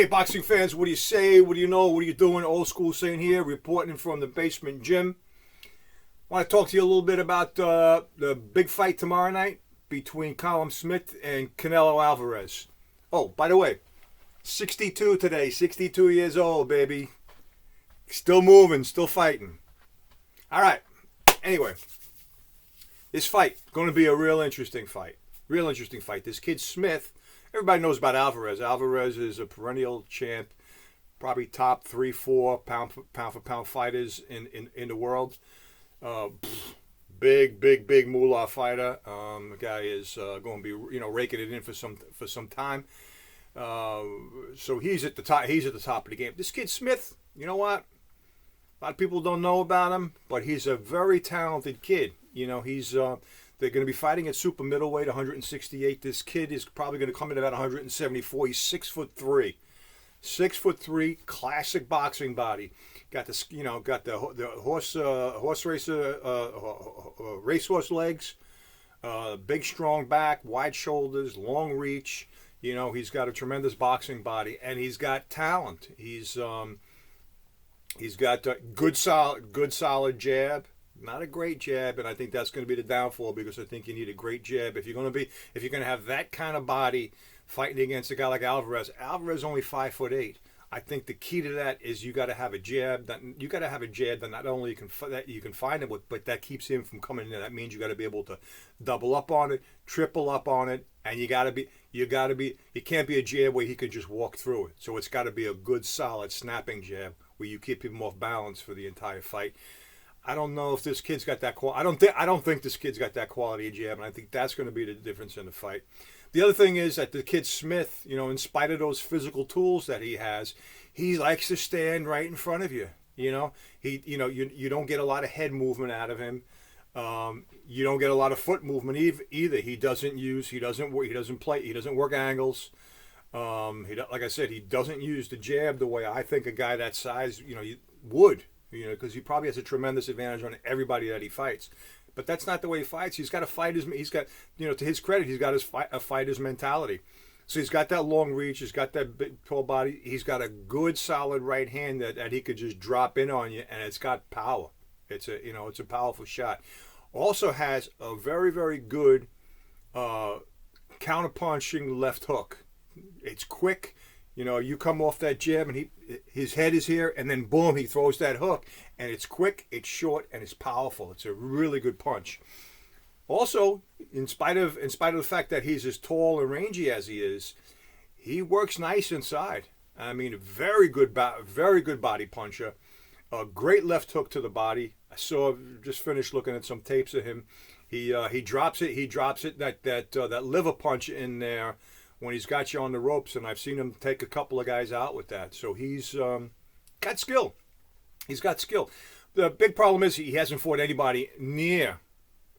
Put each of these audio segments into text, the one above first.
Hey, boxing fans, what do you say? What do you know? What are you doing? Old school saying here, reporting from the basement gym. I want to talk to you a little bit about the big fight tomorrow night between Kalum Smith and Canelo Alvarez. Oh, by the way, 62 today, 62 years old, baby. Still moving, still fighting. All right. Anyway, this fight going to be a real interesting fight. Real interesting fight. This kid Smith, everybody knows about Alvarez. Alvarez is a perennial champ, probably top 3-4 pound for pound fighters in the world. Big moolah fighter. The guy is going to be raking it in for some time. So he's at the top. He's at the top of the game. This kid Smith, you know what? A lot of people don't know about him, but he's a very talented kid. They're going to be fighting at super middleweight, 168. This kid is probably going to come in about 174. He's 6'3", 6'3", classic boxing body. Got the horse racer racehorse legs, big strong back, wide shoulders, long reach. He's got a tremendous boxing body, and he's got talent. He's got a good solid jab. Not a great jab, and I think that's going to be the downfall, because I think you need a great jab if you're going to have that kind of body fighting against a guy like Alvarez. Alvarez only 5'8". I think the key to that is you got to have a jab that not only you can find him with, but that keeps him from coming in. That means you got to be able to double up on it, triple up on it, and you can't be a jab where he can just walk through it. So it's got to be a good solid snapping jab where you keep him off balance for the entire fight. I don't know if this kid's got that quality. I don't think this kid's got that quality of jab, and I think that's going to be the difference in the fight. The other thing is that the kid Smith, in spite of those physical tools that he has, he likes to stand right in front of you. You don't get a lot of head movement out of him. You don't get a lot of foot movement either. He doesn't work angles. Like I said, he doesn't use the jab the way I think a guy that size, would. Because he probably has a tremendous advantage on everybody that he fights. But that's not the way he fights. He's got to his credit, he's got a fighter's mentality. So he's got that long reach, he's got that big, tall body, he's got a good, solid right hand that he could just drop in on you, and it's got power. It's a powerful shot. Also has a very, very good counterpunching left hook. It's quick. You come off that jab and his head is here, and then boom, he throws that hook, and it's quick, it's short, and it's powerful. It's a really good punch. Also, in spite of the fact that he's as tall and rangy as he is, he works nice inside. I mean, very good body puncher. A great left hook to the body. Just finished looking at some tapes of him. He drops it. That liver punch in there when he's got you on the ropes, and I've seen him take a couple of guys out with that. So he's got skill. He's got skill. The big problem is he hasn't fought anybody near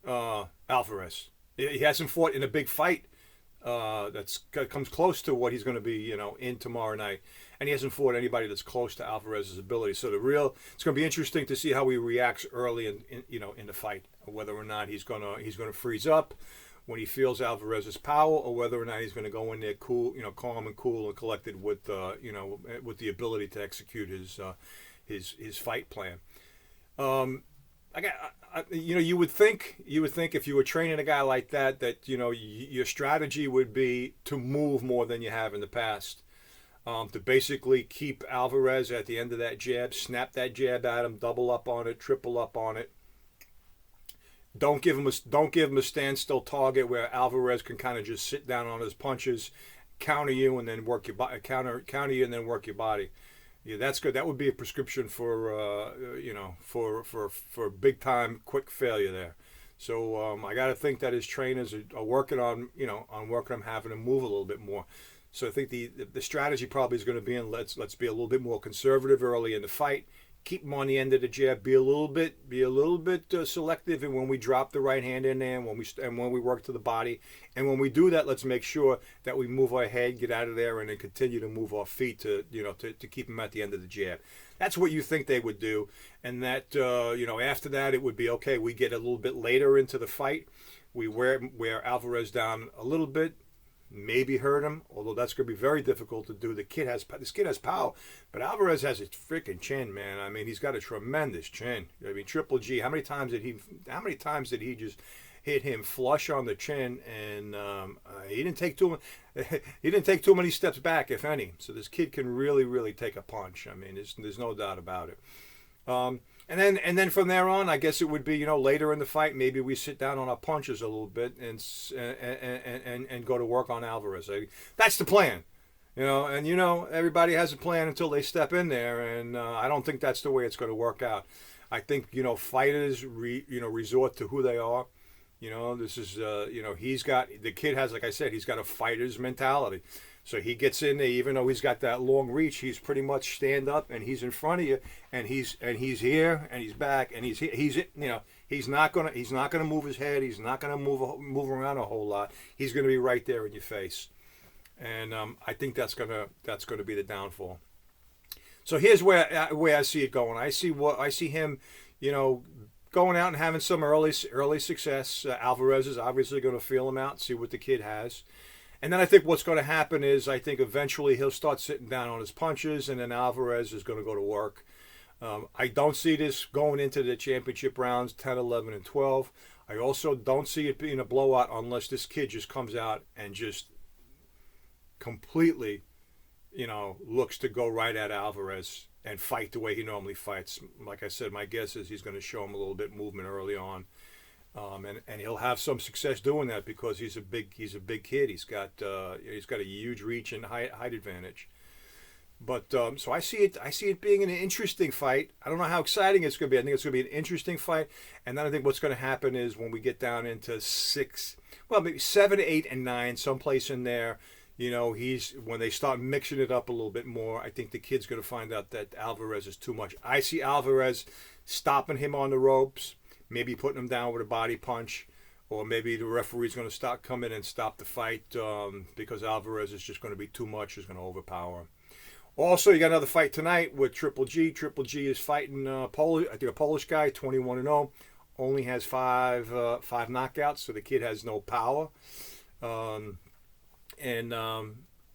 Alvarez. He hasn't fought in a big fight that comes close to what he's going to be, in tomorrow night. And he hasn't fought anybody that's close to Alvarez's ability. So it's going to be interesting to see how he reacts early in the fight, whether or not he's going to freeze up when he feels Alvarez's power, or whether or not he's going to go in there cool, calm and cool and collected with with the ability to execute his fight plan. You would think if you were training a guy like that your strategy would be to move more than you have in the past, to basically keep Alvarez at the end of that jab, snap that jab at him, double up on it, triple up on it. Don't give him a standstill target where Alvarez can kind of just sit down on his punches, counter you, and then work your body. Counter you and then work your body. Yeah, that's good. That would be a prescription for for big time quick failure there. So I got to think that his trainers are working on having him move a little bit more. So I think the strategy probably is going to be let's be a little bit more conservative early in the fight. Keep him on the end of the jab. Be a little bit selective, and when we drop the right hand in there, and when we work to the body, and when we do that, let's make sure that we move our head, get out of there, and then continue to move our feet to keep him at the end of the jab. That's what you think they would do, and that after that it would be okay. We get a little bit later into the fight. We wear Alvarez down a little bit, maybe hurt him, although that's going to be very difficult to do. This kid has power, but Alvarez has a freaking chin, man. I mean, he's got a tremendous chin. I mean, Triple G. How many times did he just hit him flush on the chin? And he didn't take too many steps back, if any. So this kid can really, really take a punch. I mean, there's no doubt about it. And then from there on, I guess it would be, later in the fight, maybe we sit down on our punches a little bit and go to work on Alvarez. That's the plan, And everybody has a plan until they step in there, and I don't think that's the way it's going to work out. I think fighters resort to who they are. This is the kid has, like I said, he's got a fighter's mentality. So he gets in there, even though he's got that long reach, he's pretty much stand up and he's in front of you, and he's here and he's back and he's not gonna move his head, he's not gonna move around a whole lot. He's gonna be right there in your face, and I think that's gonna be the downfall. So here's where I see it going. I see him, going out and having some early success. Alvarez is obviously going to feel him out, see what the kid has. And then I think what's going to happen is I think eventually he'll start sitting down on his punches, and then Alvarez is going to go to work. I don't see this going into the championship rounds 10, 11, and 12. I also don't see it being a blowout unless this kid just comes out and just completely, looks to go right at Alvarez and fight the way he normally fights. Like I said, my guess is he's going to show him a little bit movement early on. And he'll have some success doing that because he's a big kid. He's got a huge reach and height advantage. But so I see it being an interesting fight. I don't know how exciting it's going to be. I think it's going to be an interesting fight. And then I think what's going to happen is when we get down into maybe 7, 8, and 9, someplace in there, when they start mixing it up a little bit more, I think the kid's going to find out that Alvarez is too much. I see Alvarez stopping him on the ropes. Maybe putting him down with a body punch, or maybe the referee's going to come in and stop the fight because Alvarez is just going to be too much. He's going to overpower him. Also, you got another fight tonight with Triple G. Triple G is fighting a Polish guy, 21-0, only has five knockouts, so the kid has no power.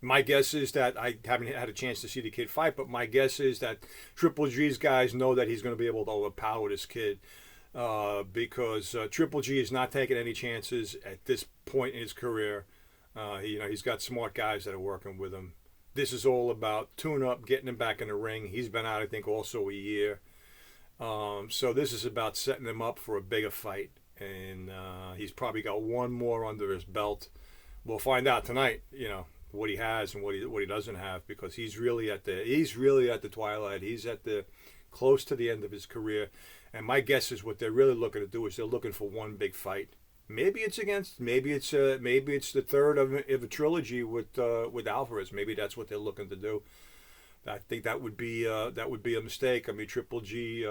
My guess is that I haven't had a chance to see the kid fight, but my guess is that Triple G's guys know that he's going to be able to overpower this kid. Because Triple G is not taking any chances at this point in his career. He's got smart guys that are working with him. This is all about tune-up, getting him back in the ring. He's been out, I think, also a year. So this is about setting him up for a bigger fight, and he's probably got one more under his belt. We'll find out tonight, what he has and what he doesn't have, because he's really at the twilight. He's close to the end of his career. And my guess is what they're really looking to do is they're looking for one big fight. Maybe it's the third of a trilogy with Alvarez. Maybe that's what they're looking to do. I think that would be a mistake. I mean, Triple G,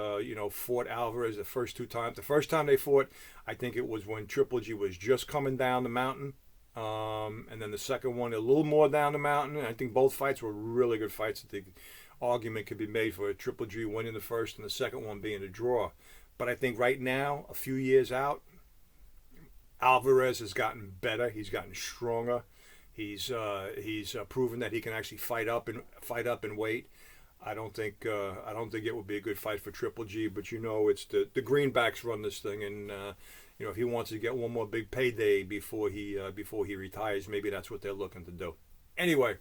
fought Alvarez the first 2 times. The first time they fought, I think it was when Triple G was just coming down the mountain, and then the second one a little more down the mountain. I think both fights were really good fights. I think argument could be made for a Triple G winning the first and the second one being a draw. But I think right now, a few years out, Alvarez has gotten better. He's gotten stronger. He's proven that he can actually fight up and weight. I don't think it would be a good fight for Triple G, but it's the greenbacks run this thing, and if he wants to get one more big payday before he retires, maybe that's what they're looking to do. Anyway,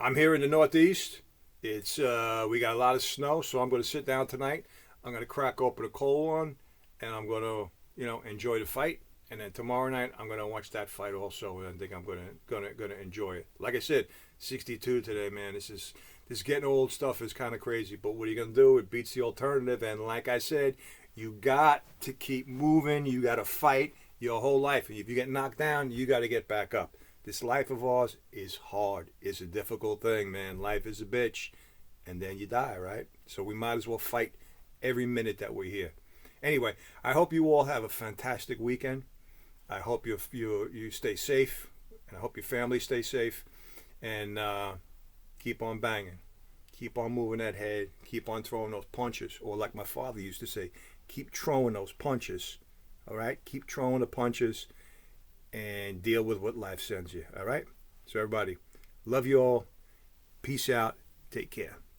I'm here in the Northeast. It's we got a lot of snow, so I'm going to sit down tonight. I'm going to crack open a cold one, and I'm going to enjoy the fight. And then tomorrow night I'm going to watch that fight also, and I think I'm going to enjoy it. Like I said, 62 today, man. This getting old stuff is kind of crazy, but what are you going to do? It beats the alternative, and like I said, you got to keep moving. You got to fight your whole life, and if you get knocked down, you got to get back up. This life of ours is hard. It's a difficult thing, man. Life is a bitch, and then you die, right? So we might as well fight every minute that we're here. Anyway, I hope you all have a fantastic weekend. I hope you stay safe, and I hope your family stay safe, and keep on banging. Keep on moving that head. Keep on throwing those punches, or like my father used to say, keep throwing those punches, all right? Keep throwing the punches. and deal with what life sends you. All right? So, everybody, love you all. Peace out. Take care.